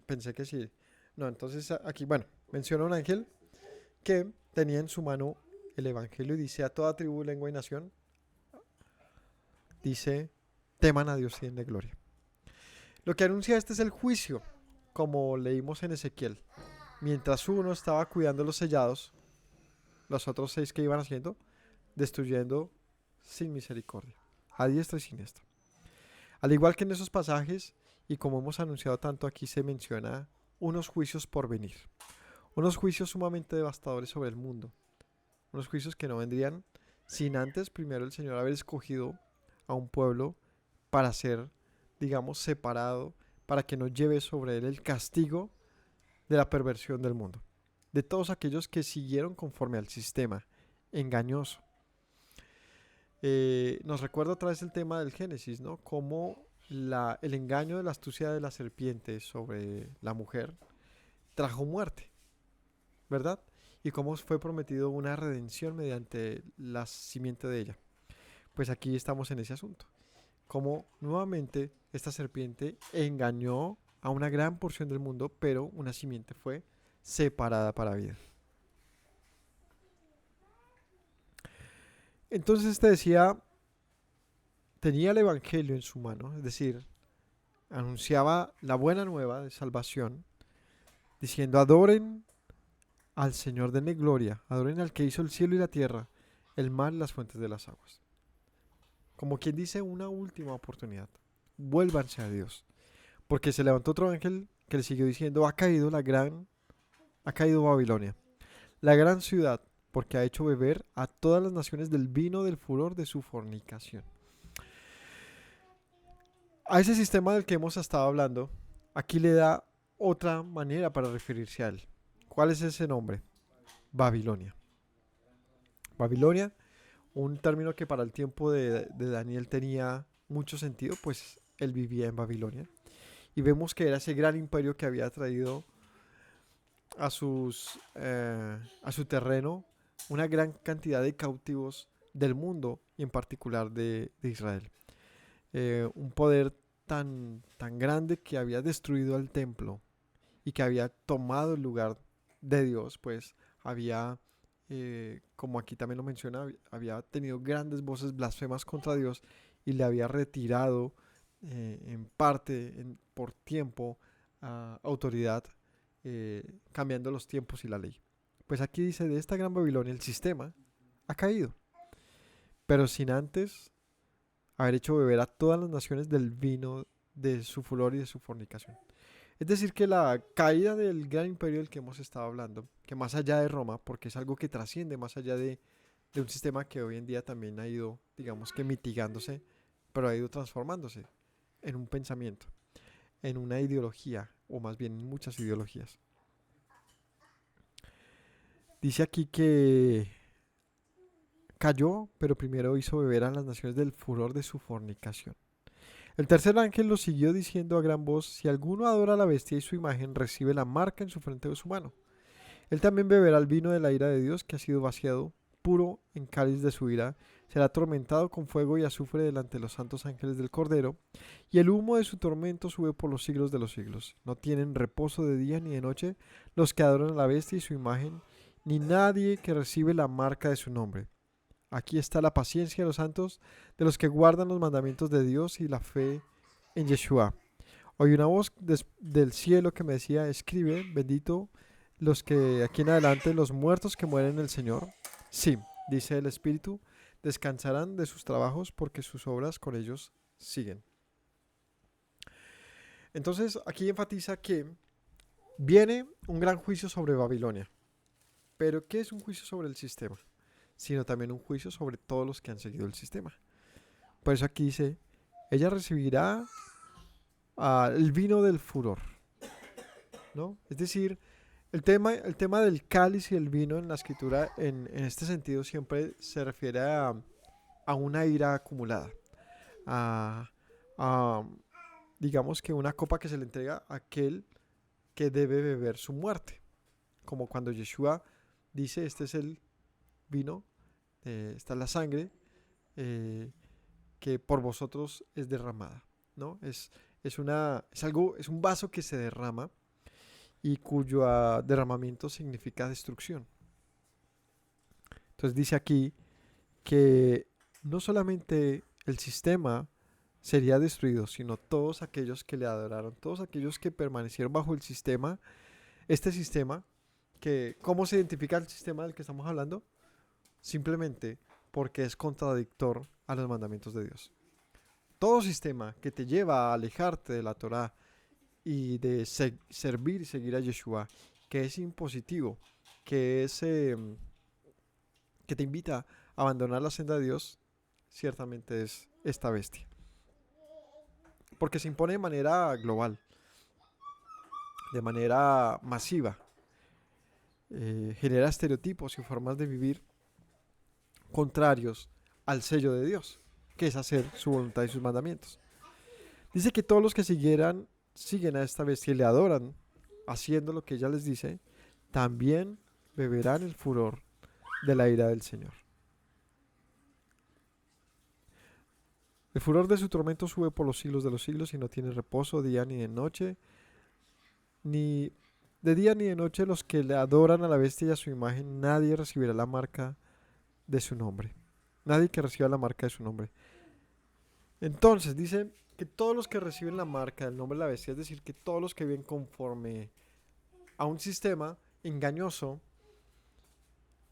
Pensé que sí. No, entonces aquí, bueno, menciona un ángel que tenía en su mano el evangelio y dice a toda tribu, lengua y nación, dice: teman a Dios y denle gloria. Lo que anuncia este es el juicio, como leímos en Ezequiel. Mientras uno estaba cuidando los sellados, los otros 6 que iban haciendo, destruyendo sin misericordia, a diestra y siniestra. Al igual que en esos pasajes, y como hemos anunciado tanto, aquí se menciona unos juicios por venir. Unos juicios sumamente devastadores sobre el mundo. Unos juicios que no vendrían sin antes primero el Señor haber escogido a un pueblo para ser, digamos, separado, para que no lleve sobre él el castigo de la perversión del mundo. De todos aquellos que siguieron conforme al sistema engañoso. Nos recuerda otra vez el tema del Génesis, ¿no? Cómo el engaño de la astucia de la serpiente sobre la mujer trajo muerte. ¿verdad? Y cómo fue prometido una redención mediante la simiente de ella. Pues aquí estamos en ese asunto. Cómo nuevamente esta serpiente engañó a una gran porción del mundo, pero una simiente fue separada para vida. Entonces este decía, tenía el evangelio en su mano, es decir, anunciaba la buena nueva de salvación, diciendo, adoren al Señor, denle gloria, adoren al que hizo el cielo y la tierra, el mar y las fuentes de las aguas. Como quien dice, una última oportunidad. Vuélvanse a Dios. Porque se levantó otro ángel que le siguió diciendo, ha caído Babilonia, la gran ciudad, porque ha hecho beber a todas las naciones del vino del furor de su fornicación. A ese sistema del que hemos estado hablando, aquí le da otra manera para referirse a él. ¿Cuál es ese nombre? Babilonia. Babilonia, un término que para el tiempo de Daniel tenía mucho sentido, pues él vivía en Babilonia. Y vemos que era ese gran imperio que había traído a su terreno una gran cantidad de cautivos del mundo y en particular de Israel. Un poder tan grande que había destruido el templo y que había tomado el lugar de Dios, pues había, como aquí también lo menciona, había tenido grandes voces blasfemas contra Dios y le había retirado en parte, por tiempo, autoridad, cambiando los tiempos y la ley. Pues aquí dice, de esta gran Babilonia el sistema ha caído, pero sin antes haber hecho beber a todas las naciones del vino de su furor y de su fornicación. Es decir, que la caída del gran imperio del que hemos estado hablando, que más allá de Roma, porque es algo que trasciende más allá de un sistema que hoy en día también ha ido, digamos que mitigándose, pero ha ido transformándose en un pensamiento, en una ideología, o más bien en muchas ideologías. Dice aquí que cayó, pero primero hizo beber a las naciones del furor de su fornicación. El tercer ángel lo siguió diciendo a gran voz, si alguno adora a la bestia y su imagen, recibe la marca en su frente o su mano. Él también beberá el vino de la ira de Dios que ha sido vaciado, puro en cáliz de su ira, será atormentado con fuego y azufre delante de los santos ángeles del Cordero, y el humo de su tormento sube por los siglos de los siglos. No tienen reposo de día ni de noche los que adoran a la bestia y su imagen, ni nadie que recibe la marca de su nombre. Aquí está la paciencia de los santos, de los que guardan los mandamientos de Dios y la fe en Yeshua. Oí una voz del cielo que me decía, escribe, bendito los que aquí en adelante, los muertos que mueren en el Señor. Sí, dice el Espíritu, descansarán de sus trabajos porque sus obras con ellos siguen. Entonces aquí enfatiza que viene un gran juicio sobre Babilonia. Pero ¿qué es un juicio sobre el sistema? Sino también un juicio sobre todos los que han seguido el sistema. Por eso aquí dice, ella recibirá el vino del furor, ¿no? Es decir, el tema del cáliz y el vino en la escritura en este sentido siempre se refiere a una ira acumulada, a, a, digamos que una copa que se le entrega a aquel que debe beber su muerte, como cuando Yeshua dice, este es el vino, esta es la sangre que por vosotros es derramada, ¿no? Es un vaso que se derrama y cuyo derramamiento significa destrucción. Entonces dice aquí que no solamente el sistema sería destruido, sino todos aquellos que le adoraron, todos aquellos que permanecieron bajo el sistema, este sistema, que ¿cómo se identifica el sistema del que estamos hablando? Simplemente porque es contradictor a los mandamientos de Dios. Todo sistema que te lleva a alejarte de la Torá y de servir y seguir a Yeshua, que es impositivo, que es que te invita a abandonar la senda de Dios, ciertamente es esta bestia. Porque se impone de manera global, de manera masiva, genera estereotipos y formas de vivir contrarios al sello de Dios, que es hacer su voluntad y sus mandamientos. Dice que todos los que siguen a esta bestia y le adoran, haciendo lo que ella les dice, también beberán el furor de la ira del Señor. El furor de su tormento sube por los siglos de los siglos y no tiene reposo día ni de noche, ni de día ni de noche los que le adoran a la bestia y a su imagen, nadie recibirá la marca de su nombre. Nadie que reciba la marca de su nombre. Entonces dice que todos los que reciben la marca del nombre de la bestia, es decir, que todos los que viven conforme a un sistema engañoso,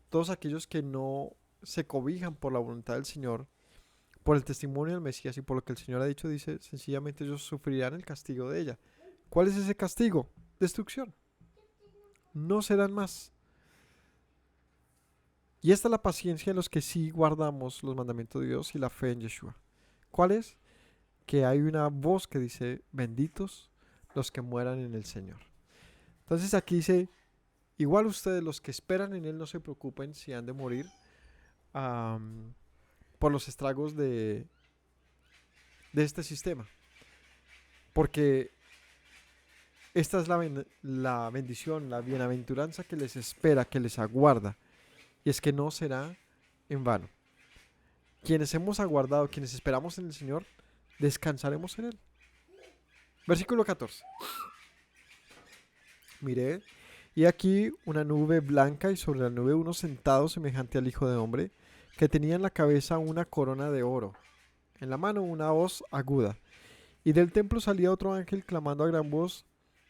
todos aquellos que no se cobijan por la voluntad del Señor, por el testimonio del Mesías y por lo que el Señor ha dicho, dice, sencillamente ellos sufrirán el castigo de ella. ¿Cuál es ese castigo? Destrucción. No serán más. Y esta es la paciencia de los que sí guardamos los mandamientos de Dios y la fe en Yeshua. ¿Cuál es? Que hay una voz que dice, benditos los que mueran en el Señor. Entonces aquí dice, igual ustedes los que esperan en Él no se preocupen si han de morir por los estragos de este sistema. Porque esta es la bendición, la bienaventuranza que les espera, que les aguarda. Y es que no será en vano. Quienes hemos aguardado, quienes esperamos en el Señor, descansaremos en Él. Versículo 14. Miré, y aquí una nube blanca y sobre la nube uno sentado semejante al Hijo de Hombre, que tenía en la cabeza una corona de oro, en la mano una hoz aguda. Y del templo salía otro ángel clamando a gran voz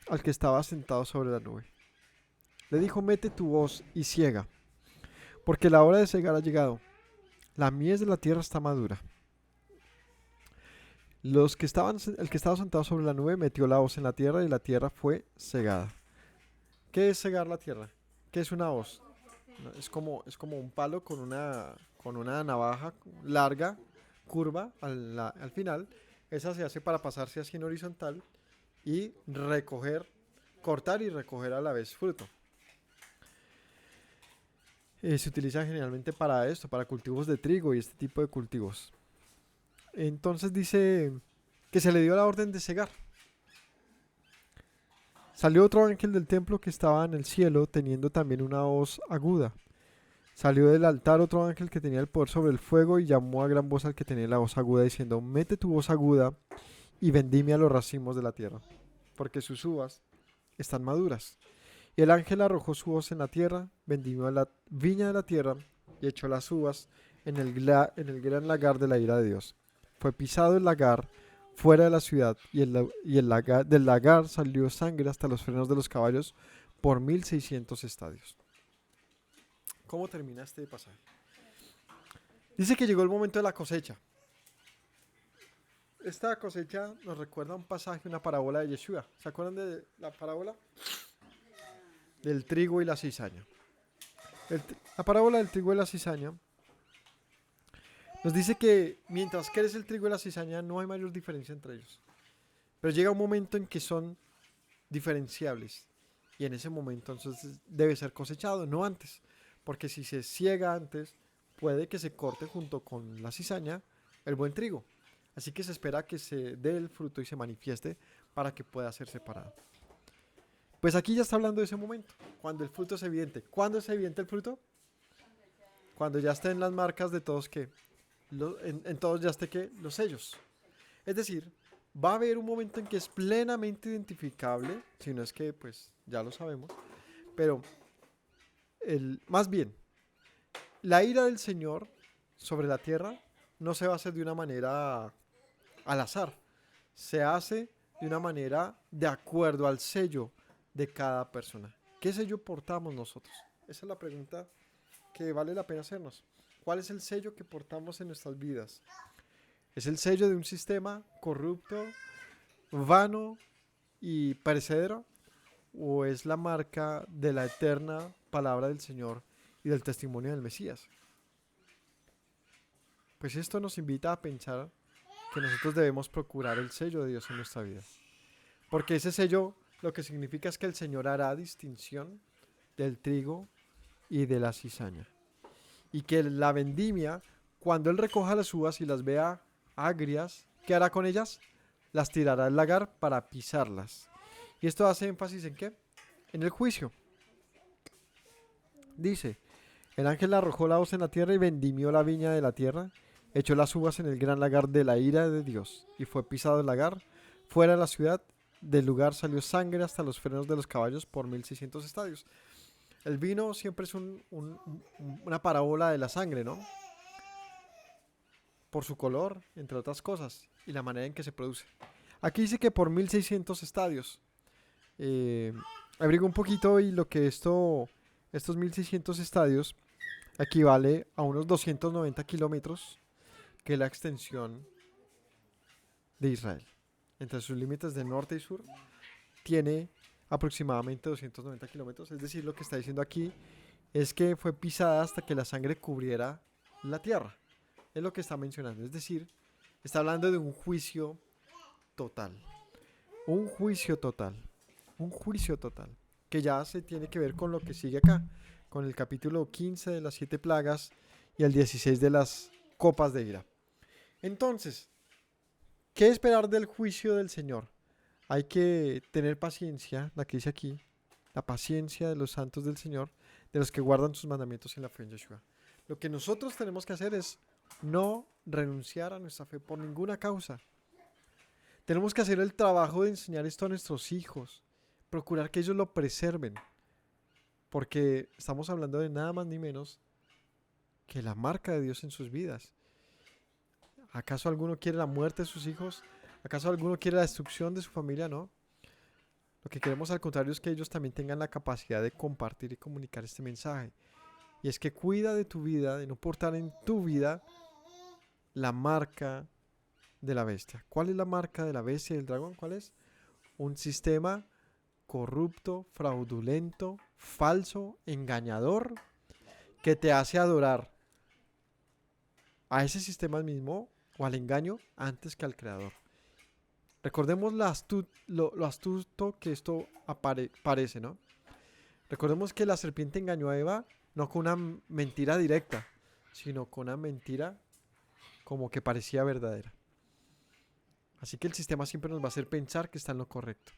al que estaba sentado sobre la nube. Le dijo, mete tu hoz y ciega, porque la hora de cegar ha llegado. La mies de la tierra está madura. El que estaba sentado sobre la nube metió la hoz en la tierra y la tierra fue cegada. ¿Qué es cegar la tierra? ¿Qué es una hoz? Es como un palo con una navaja larga, curva al final. Esa se hace para pasarse así en horizontal y cortar y recoger a la vez fruto. Se utiliza generalmente para esto, para cultivos de trigo y este tipo de cultivos. Entonces dice que se le dio la orden de cegar. Salió otro ángel del templo que estaba en el cielo, teniendo también una hoz aguda. Salió del altar otro ángel que tenía el poder sobre el fuego y llamó a gran voz al que tenía la hoz aguda, diciendo, mete tu hoz aguda y vendimia los racimos de la tierra, porque sus uvas están maduras. Y el ángel arrojó su hoz en la tierra, vendimió la viña de la tierra y echó las uvas en el gran lagar de la ira de Dios. Fue pisado el lagar fuera de la ciudad y del lagar salió sangre hasta los frenos de los caballos por 1600 estadios. ¿Cómo termina este pasaje? Dice que llegó el momento de la cosecha. Esta cosecha nos recuerda un pasaje, una parábola de Yeshua. ¿Se acuerdan de la parábola? Del trigo y la cizaña. La parábola del trigo y la cizaña nos dice que mientras crece el trigo y la cizaña no hay mayor diferencia entre ellos. Pero llega un momento en que son diferenciables. Y en ese momento entonces debe ser cosechado, no antes. Porque si se ciega antes, puede que se corte junto con la cizaña el buen trigo. Así que se espera que se dé el fruto y se manifieste para que pueda ser separado. Pues aquí ya está hablando de ese momento, cuando el fruto es evidente. ¿Cuándo es evidente el fruto? Cuando ya estén las marcas de todos que, en todos ya esté que los sellos. Es decir, va a haber un momento en que es plenamente identificable, si no es que pues ya lo sabemos, pero más bien, la ira del Señor sobre la tierra no se va a hacer de una manera al azar, se hace de una manera de acuerdo al sello de cada persona. ¿Qué sello portamos nosotros? Esa es la pregunta que vale la pena hacernos. ¿Cuál es el sello que portamos en nuestras vidas? ¿Es el sello de un sistema corrupto, vano y perecedero? ¿O es la marca de la eterna palabra del Señor y del testimonio del Mesías? Pues esto nos invita a pensar que nosotros debemos procurar el sello de Dios en nuestra vida. Porque ese sello lo que significa es que el Señor hará distinción del trigo y de la cizaña. Y que la vendimia, cuando Él recoja las uvas y las vea agrias, ¿qué hará con ellas? Las tirará al lagar para pisarlas. Y esto hace énfasis ¿en qué? En el juicio. Dice, el ángel arrojó la hoz en la tierra y vendimió la viña de la tierra, echó las uvas en el gran lagar de la ira de Dios, y fue pisado el lagar, fuera de la ciudad, del lugar salió sangre hasta los frenos de los caballos por 1600 estadios. El vino siempre es una parábola de la sangre, ¿no? Por su color, entre otras cosas, y la manera en que se produce. Aquí dice que por 1600 estadios. Abrigo un poquito y lo que estos 1600 estadios equivale a unos 290 kilómetros, que es la extensión de Israel. Entre sus límites de norte y sur tiene aproximadamente 290 kilómetros. Es decir, lo que está diciendo aquí es que fue pisada hasta que la sangre cubriera la tierra. Es lo que está mencionando. Es decir, está hablando de un juicio total. Un juicio total. Un juicio total. Que ya se tiene que ver con lo que sigue acá. Con el capítulo 15 de las 7 plagas y el 16 de las copas de ira. Entonces, ¿qué esperar del juicio del Señor? Hay que tener paciencia, la que dice aquí, la paciencia de los santos del Señor, de los que guardan sus mandamientos en la fe en Yeshua. Lo que nosotros tenemos que hacer es no renunciar a nuestra fe por ninguna causa. Tenemos que hacer el trabajo de enseñar esto a nuestros hijos, procurar que ellos lo preserven, porque estamos hablando de nada más ni menos que la marca de Dios en sus vidas. ¿Acaso alguno quiere la muerte de sus hijos? ¿Acaso alguno quiere la destrucción de su familia? No. Lo que queremos al contrario es que ellos también tengan la capacidad de compartir y comunicar este mensaje. Y es que cuida de tu vida, de no portar en tu vida la marca de la bestia. ¿Cuál es la marca de la bestia y del dragón? ¿Cuál es? Un sistema corrupto, fraudulento, falso, engañador, que te hace adorar a ese sistema mismo o al engaño antes que al creador. Recordemos lo astuto que esto parece, ¿no? Recordemos que la serpiente engañó a Eva no con una mentira directa, sino con una mentira como que parecía verdadera. Así que el sistema siempre nos va a hacer pensar que está en lo correcto.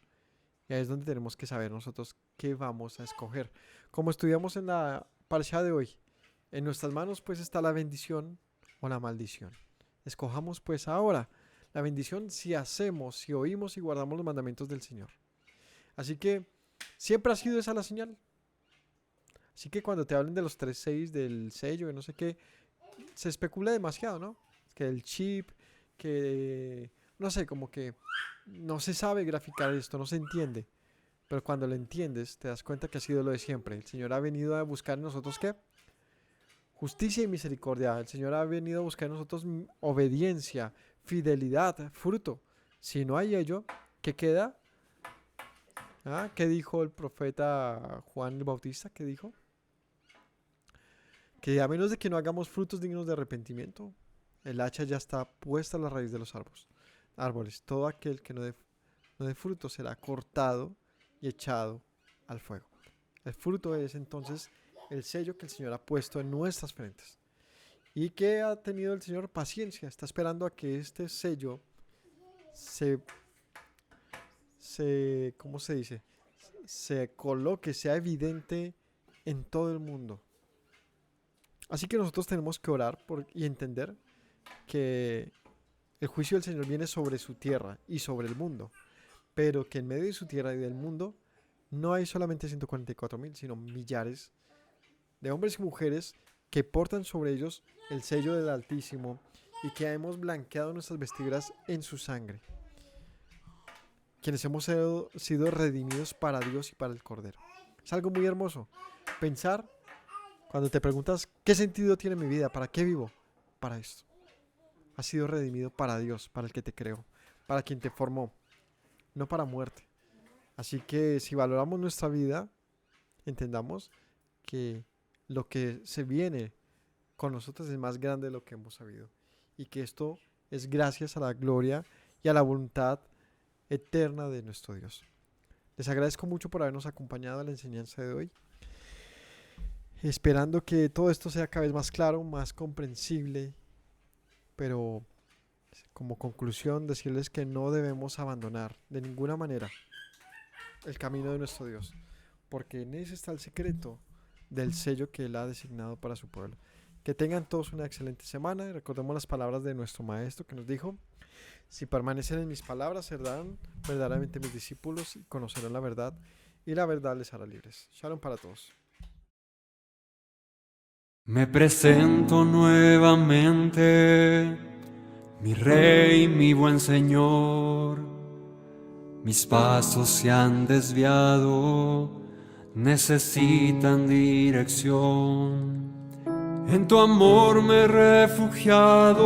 Y ahí es donde tenemos que saber nosotros qué vamos a escoger. Como estudiamos en la parashá de hoy, en nuestras manos pues está la bendición o la maldición. Escojamos pues ahora la bendición si hacemos, si oímos y guardamos los mandamientos del Señor. Así que siempre ha sido esa la señal. Así que cuando te hablen de los 3.6, del sello, de no sé qué, se especula demasiado, ¿no? Que el chip, que no sé, como que no se sabe graficar esto, no se entiende. Pero cuando lo entiendes, te das cuenta que ha sido lo de siempre. El Señor ha venido a buscar en nosotros, ¿qué? Justicia y misericordia. El Señor ha venido a buscar en nosotros obediencia, fidelidad, fruto. Si no hay ello, ¿qué queda? ¿Qué dijo el profeta Juan el Bautista? ¿Qué dijo? Que a menos de que no hagamos frutos dignos de arrepentimiento, el hacha ya está puesta a la raíz de los árboles. Todo aquel que no dé fruto será cortado y echado al fuego. El fruto es entonces el sello que el Señor ha puesto en nuestras frentes. ¿Y que ha tenido el Señor? Paciencia. Está esperando a que este sello ¿cómo se dice? Se coloque, sea evidente en todo el mundo. Así que nosotros tenemos que orar y entender que el juicio del Señor viene sobre su tierra y sobre el mundo, pero que en medio de su tierra y del mundo no hay solamente 144,000, sino millares de hombres y mujeres que portan sobre ellos el sello del Altísimo y que hemos blanqueado nuestras vestiduras en su sangre, quienes hemos sido redimidos para Dios y para el Cordero. Es algo muy hermoso pensar cuando te preguntas ¿qué sentido tiene mi vida? ¿Para qué vivo? Para esto. Has sido redimido para Dios, para el que te creó, para quien te formó, no para muerte. Así que si valoramos nuestra vida, entendamos que lo que se viene con nosotros es más grande de lo que hemos sabido. Y que esto es gracias a la gloria y a la voluntad eterna de nuestro Dios. Les agradezco mucho por habernos acompañado a la enseñanza de hoy. Esperando que todo esto sea cada vez más claro, más comprensible. Pero como conclusión, decirles que no debemos abandonar de ninguna manera el camino de nuestro Dios. Porque en ese está el secreto del sello que Él ha designado para su pueblo. Que tengan todos una excelente semana y recordemos las palabras de nuestro Maestro que nos dijo: si permanecen en mis palabras, serán verdaderamente mis discípulos y conocerán la verdad, y la verdad les hará libres. Shalom para todos.
Me presento nuevamente, mi Rey, mi buen Señor. Mis pasos se han desviado, necesitan dirección. En tu amor me he refugiado,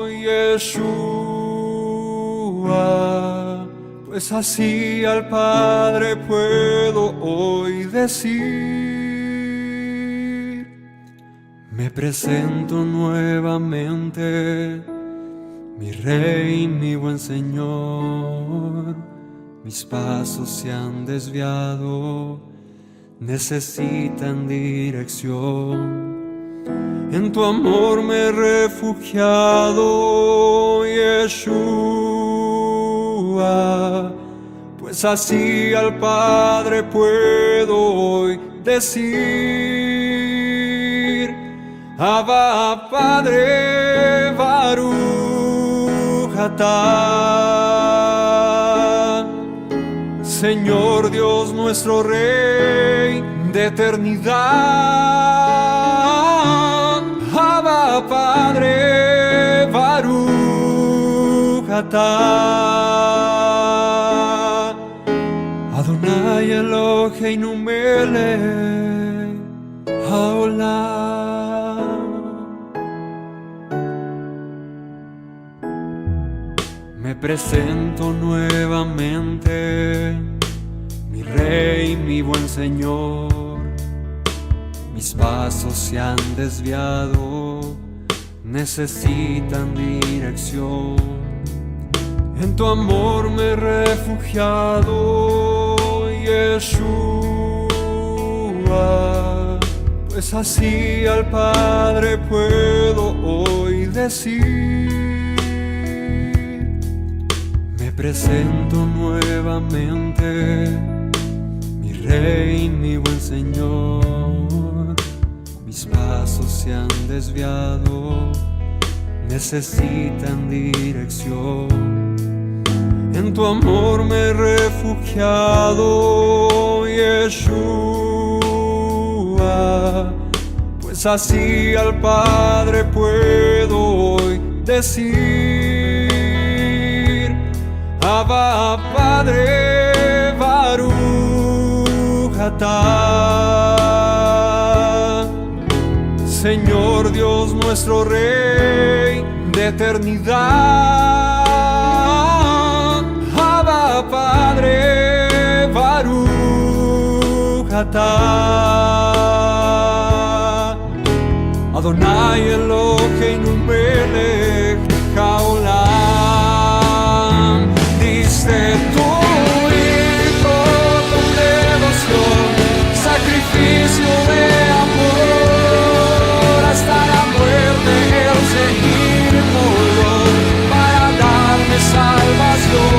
Yeshua, pues así al Padre puedo hoy decir. Me presento nuevamente, mi Rey, mi buen Señor. Mis pasos se han desviado, necesitan dirección. En tu amor me he refugiado, Yeshua, pues así al Padre puedo hoy decir: Abba, Padre, Baruch atah. Señor Dios nuestro Rey de eternidad. Abba, Padre, Baruch atah. Adonai Eloheinu melech haolam. Me presento nuevamente, mi Rey, mi buen Señor. Mis pasos se han desviado, necesitan dirección. En tu amor me he refugiado, Yeshua, pues así al Padre puedo hoy decir. Me presento nuevamente, mi Rey, mi buen Señor. Mis pasos se han desviado, necesitan dirección. En tu amor me he refugiado, Yeshua, pues así al Padre puedo hoy decir: Abba, Padre, Baruch atah. Señor Dios nuestro Rey de eternidad. Abba, Padre, Baruch atah. Adonai Eloheinu melech haolam. Diste tu hijo con devoción, sacrificio de amor, hasta la muerte Él se inmoló para darme salvación.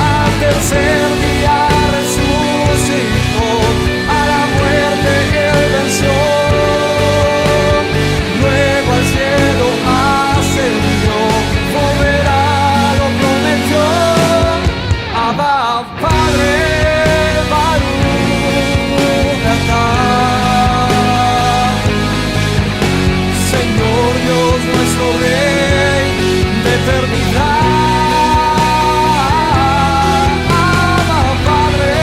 Al tercer día resucitó, a la muerte Él venció. Luego al cielo ascendió, volverá, lo prometió. Abba, Padre, Baruch atah. Señor Dios nuestro Rey de eternidad. Abba, Padre,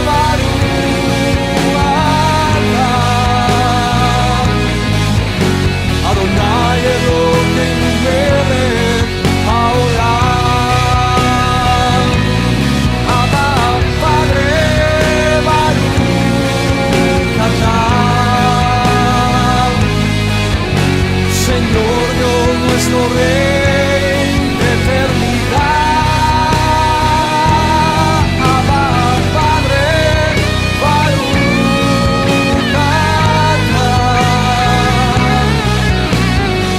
Baruch atah. Adonai Eloheinu melech haolam. Abba, Padre, Baruch atah. Señor Dios nuestro Rey de eternidad. Abba, Padre, Baruch atah.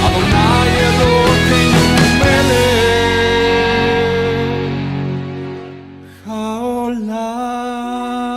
Adonai Eloheinu melech haolam.